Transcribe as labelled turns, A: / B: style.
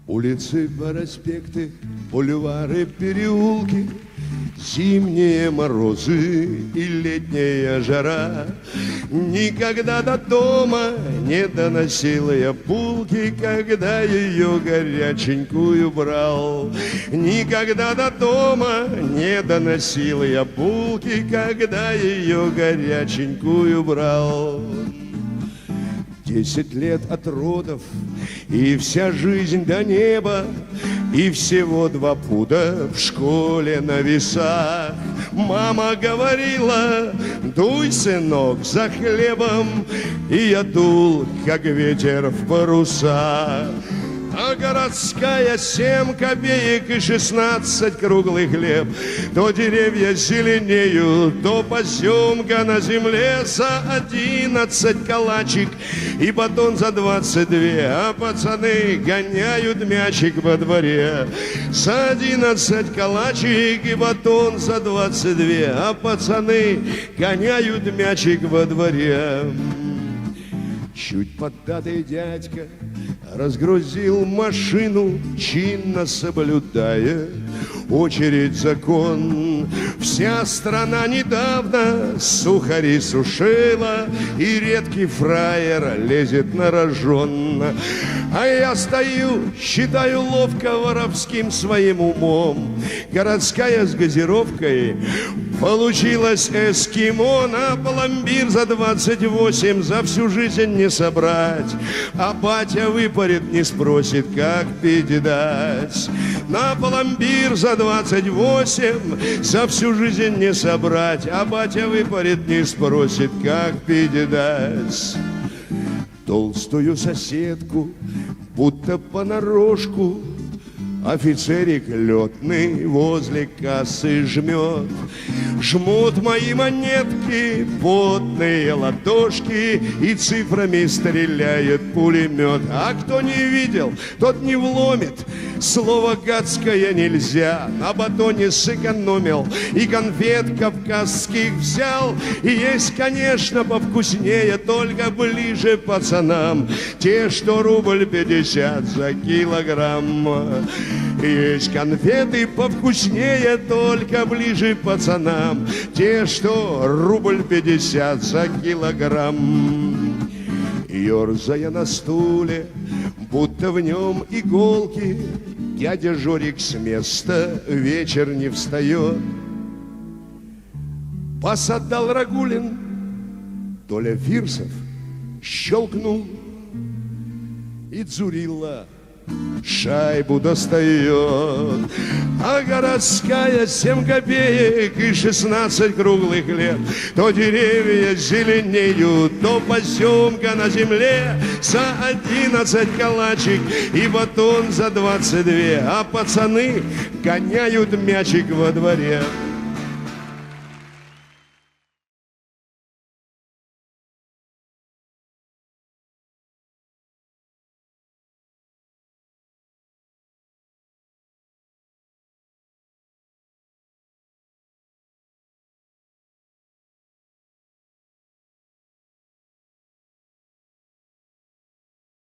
A: Улицы, проспекты, бульвары, переулки, зимние морозы и летняя жара. Никогда до дома не доносила я булки, когда ее горяченькую брал. Никогда до дома не доносила я булки, когда ее горяченькую брал. 10 лет от родов, и вся жизнь до неба, и всего 2 пуда в школе на весах. Мама говорила: дуй, сынок, за хлебом, и я дул, как ветер в паруса. А городская 7 копеек и 16 круглых лет. То деревья зеленеют, то поземка на земле. За 11 калачик и батон за 22, а пацаны гоняют мячик во дворе. За 11 калачик и батон за 22, а пацаны гоняют мячик во дворе. Чуть поддатый дядька разгрузил машину, чинно соблюдая очередь закон. Вся страна недавно сухари сушила, и редкий фраер лезет на рожон. А я стою, считаю ловко воровским своим умом. Городская с газировкой получилась эскимо. На пломбир за 28 за всю жизнь не собрать, а батя выпарит, не спросит, как пить дать. На пломбир за 28 за всю жизнь не собрать, а батя выпарит, не спросит, как пить дать. Толстую соседку, будто понарошку, офицерик летный возле кассы жмет. Жмут мои монетки, потные ладошки, и цифрами стреляет пулемет. А кто не видел, тот не вломит. Слово гадское нельзя. На батоне сэкономил и конфет кавказских взял. И есть, конечно, повкуснее, только ближе пацанам, те, что рубль 50 за килограмм. Есть конфеты повкуснее, только ближе пацанам, те, что рубль 50 за килограмм. Ёрзая на стуле, будто в нем иголки, дядя Жорик с места вечер не встает. Пас отдал Рагулин, Толя Фирсов щелкнул, и Дзурилла шайбу достает. А городская 7 копеек и 16 круглых лет. То деревья зеленеют, то поземка на земле. За 11 калачик и батон за 22, а пацаны гоняют мячик во дворе.